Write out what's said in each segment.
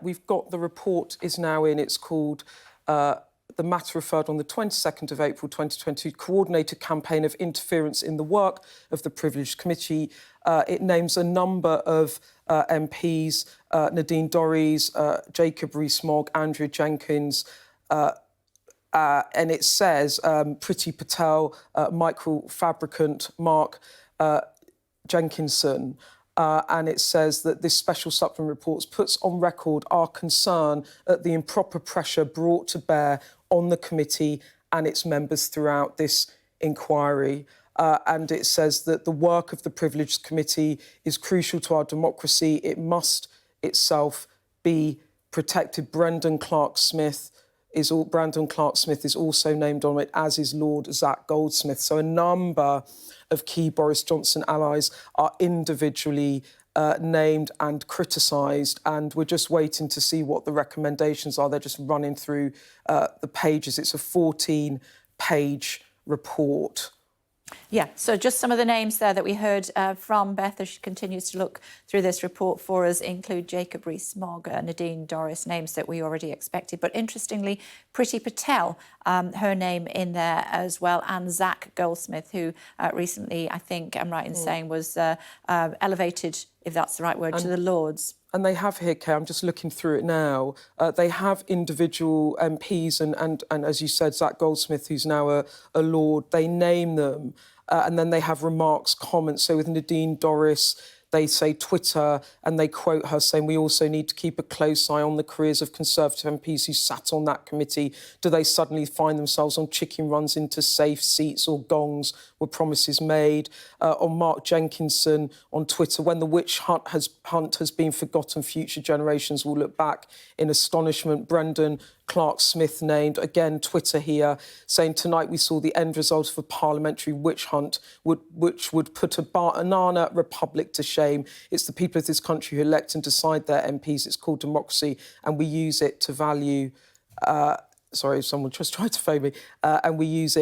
We've got the report is now in. It's called the matter referred on the 22nd of April 2022, coordinated campaign of interference in the work of the Privileged Committee. It names a number of MPs, Nadine Dorries, Jacob Rees-Mogg, Andrea Jenkins, and it says Priti Patel, microfabricant Mark Jenkinson. And it says that this special supplement report puts on record our concern at the improper pressure brought to bear on the committee and its members throughout this inquiry. And it says that the work of the Privileged Committee is crucial to our democracy. It must itself be protected. Brandon Clark-Smith is also named on it, as is Lord Zach Goldsmith. So a number of key Boris Johnson allies are individually named and criticised, and we're just waiting to see what the recommendations are. They're just running through the pages. It's a 14-page report. Yeah, so just some of the names there that we heard from Beth as she continues to look through this report for us include Jacob Rees-Mogg, Nadine Dorries, names that we already expected. But interestingly, Priti Patel, her name in there as well, and Zach Goldsmith, who recently, I think I'm right in saying, was elevated, if that's the right word, to the Lords. And they have here, Kay, I'm just looking through it now, they have individual MPs and as you said, Zach Goldsmith, who's now a Lord, they name them and then they have remarks, comments. So with Nadine Dorries, they say Twitter and they quote her saying, we also need to keep a close eye on the careers of Conservative MPs who sat on that committee. Do they suddenly find themselves on chicken runs into safe seats or gongs? Were promises made? On Mark Jenkinson on Twitter, when the witch hunt has been forgotten, future generations will look back in astonishment. Brendan Clark-Smith named, again, Twitter here, saying tonight we saw the end result of a parliamentary witch hunt which would put a banana republic to shame. It's the people of this country who elect and decide their MPs. It's called democracy, and we use it to value... sorry, someone just tried to phone me. And we use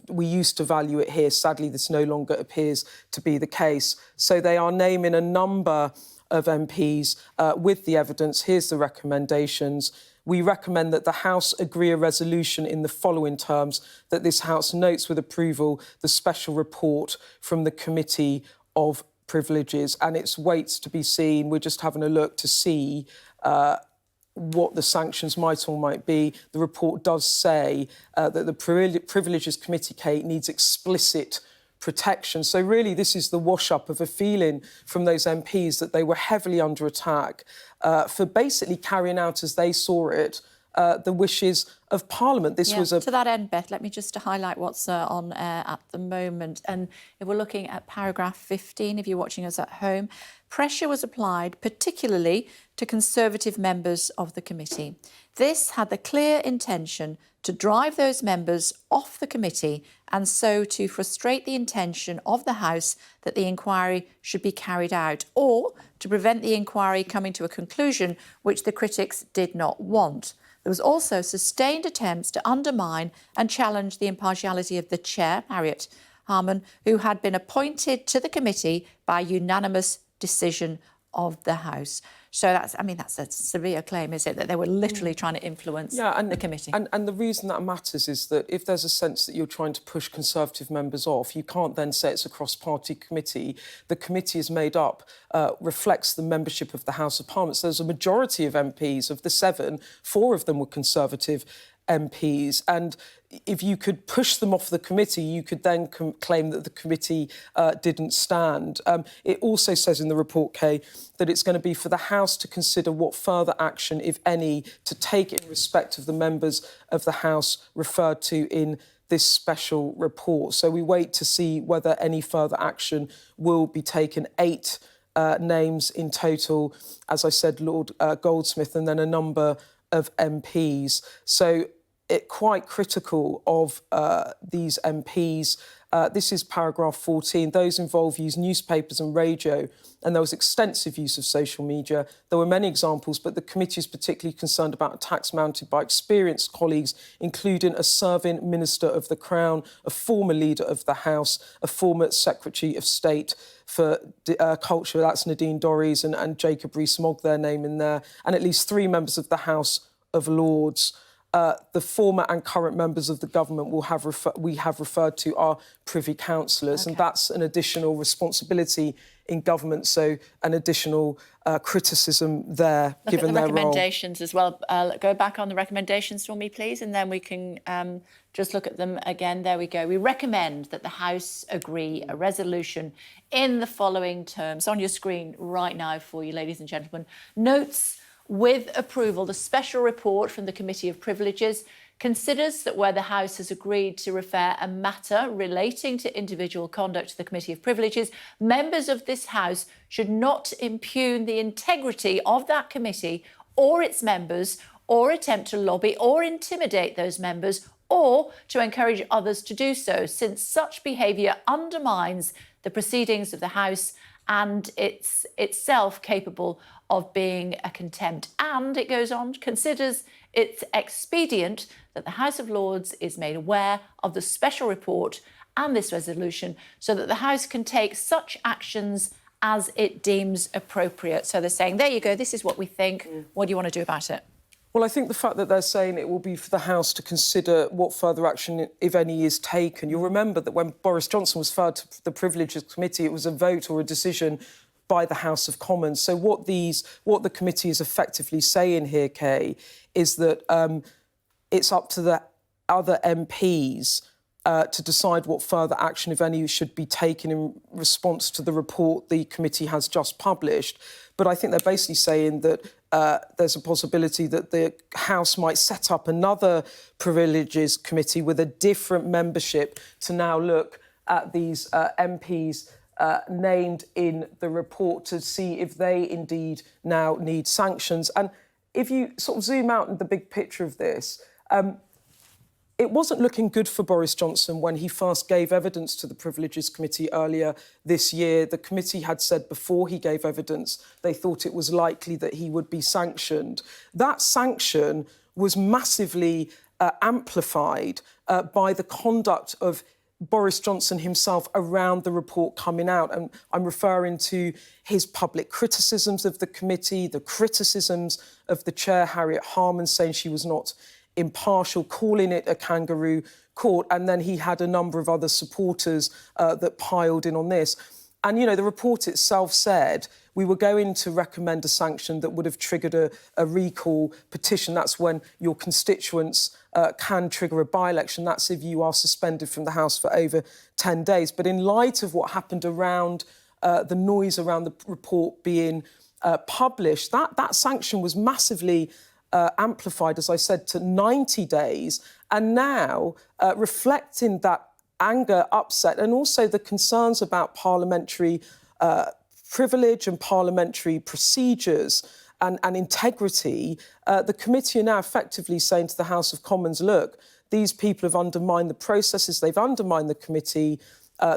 we used to value it here. Sadly, this no longer appears to be the case. So they are naming a number of MPs with the evidence. Here's the recommendations. We recommend that the House agree a resolution in the following terms: that this House notes with approval the special report from the Committee of Privileges, and it waits to be seen. We're just having a look to see what the sanctions might or might be. The report does say that the Privileges Committee, Kate, needs explicit protection. So really this is the wash-up of a feeling from those MPs that they were heavily under attack for basically carrying out, as they saw it, the wishes of Parliament. This was To that end, Beth, let me just highlight what's on air at the moment. And if we're looking at paragraph 15, if you're watching us at home, pressure was applied particularly to Conservative members of the committee. This had the clear intention to drive those members off the committee and so to frustrate the intention of the House that the inquiry should be carried out, or to prevent the inquiry coming to a conclusion which the critics did not want. There was also sustained attempts to undermine and challenge the impartiality of the chair, Harriet Harman, who had been appointed to the committee by unanimous decision of the House. So that's a severe claim, is it, that they were literally trying to influence the committee? And the reason that matters is that if there's a sense that you're trying to push Conservative members off, you can't then say it's a cross-party committee. The committee is made up, reflects the membership of the House of Parliament. So there's a majority of MPs. Of the 7, 4 of them were Conservative MPs, and if you could push them off the committee, you could then claim that the committee didn't stand. It also says in the report, Kay, that it's going to be for the House to consider what further action, if any, to take in respect of the members of the House referred to in this special report. So we wait to see whether any further action will be taken. 8 names in total, as I said, Lord Goldsmith, and then a number of MPs. So it's quite critical of these MPs This is paragraph 14. Those involved use newspapers and radio, and there was extensive use of social media. There were many examples, but the committee is particularly concerned about attacks mounted by experienced colleagues, including a serving Minister of the Crown, a former Leader of the House, a former Secretary of State for Culture, that's Nadine Dorries, and Jacob Rees-Mogg, their name in there, and at least 3 members of the House of Lords. The former and current members of the government we have referred to are Privy Councillors, and that's an additional responsibility in government, so an additional criticism there, given their role. Look at the recommendations as well. Go back on the recommendations for me, please, and then we can just look at them again. There we go. We recommend that the House agree a resolution in the following terms. On your screen right now for you, ladies and gentlemen. Notes with approval the special report from the Committee of Privileges considers that where the House has agreed to refer a matter relating to individual conduct to the Committee of Privileges, members of this House should not impugn the integrity of that committee or its members, or attempt to lobby or intimidate those members, or to encourage others to do so, since such behaviour undermines the proceedings of the House and it's itself capable of being a contempt. And it goes on, considers it's expedient that the House of Lords is made aware of the special report and this resolution so that the House can take such actions as it deems appropriate. So they're saying, there you go, this is what we think. What do you want to do about it? Well, I think the fact that they're saying it will be for the House to consider what further action, if any, is taken. You'll remember that when Boris Johnson was referred to the Privileges Committee, it was a vote or a decision by the House of Commons. So what the committee is effectively saying here, Kay, is that it's up to the other MPs to decide what further action, if any, should be taken in response to the report the committee has just published. But I think they're basically saying that there's a possibility that the House might set up another Privileges Committee with a different membership to now look at these MPs named in the report to see if they indeed now need sanctions. And if you sort of zoom out in the big picture of this, it wasn't looking good for Boris Johnson when he first gave evidence to the Privileges Committee earlier this year. The committee had said before he gave evidence they thought it was likely that he would be sanctioned. That sanction was massively amplified by the conduct of Boris Johnson himself around the report coming out. And I'm referring to his public criticisms of the committee, the criticisms of the chair, Harriet Harman, saying she was not impartial, calling it a kangaroo court. And then he had a number of other supporters that piled in on this. And, you know, the report itself said we were going to recommend a sanction that would have triggered a recall petition. That's when your constituents can trigger a by-election. That's if you are suspended from the House for over 10 days. But in light of what happened around the noise around the report being published, that sanction was massively amplified, as I said, to 90 days. And now, reflecting that anger, upset, and also the concerns about parliamentary privilege and parliamentary procedures and integrity, the committee are now effectively saying to the House of Commons, look, these people have undermined the processes, they've undermined the committee,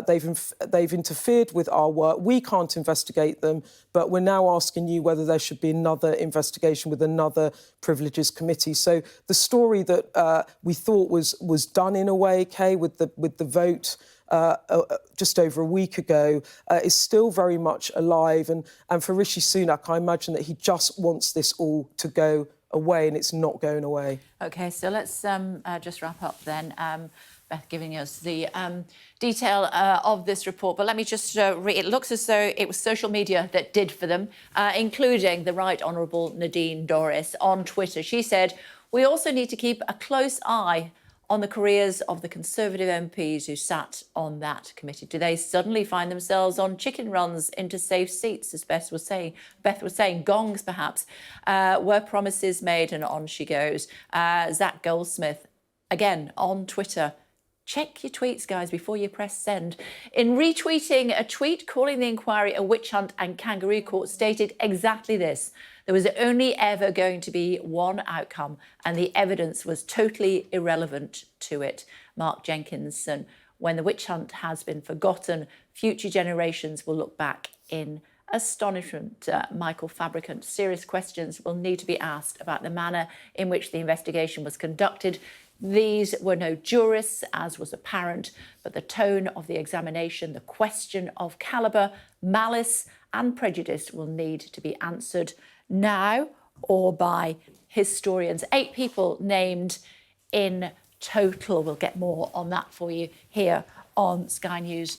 they've interfered with our work. We can't investigate them, but we're now asking you whether there should be another investigation with another Privileges Committee. So the story that we thought was done in a way, Kay, with the vote just over a week ago, is still very much alive. And for Rishi Sunak, I imagine that he just wants this all to go away, and it's not going away. OK, so let's just wrap up then. Beth giving us the detail of this report. But let me just read. It looks as though it was social media that did for them, including the Right Honourable Nadine Dorries on Twitter. She said, we also need to keep a close eye on the careers of the Conservative MPs who sat on that committee. Do they suddenly find themselves on chicken runs into safe seats, as Beth was saying, gongs perhaps? Were promises made? And on she goes. Zach Goldsmith, again, on Twitter. Check your tweets, guys, before you press send. In retweeting a tweet calling the inquiry a witch hunt and kangaroo court, stated exactly this. There was only ever going to be one outcome, and the evidence was totally irrelevant to it. Mark Jenkinson when the witch hunt has been forgotten, future generations will look back in astonishment. Michael Fabricant, serious questions will need to be asked about the manner in which the investigation was conducted. These were no jurists, as was apparent, but the tone of the examination, the question of calibre, malice and prejudice will need to be answered now or by historians. 8 people named in total. We'll get more on that for you here on Sky News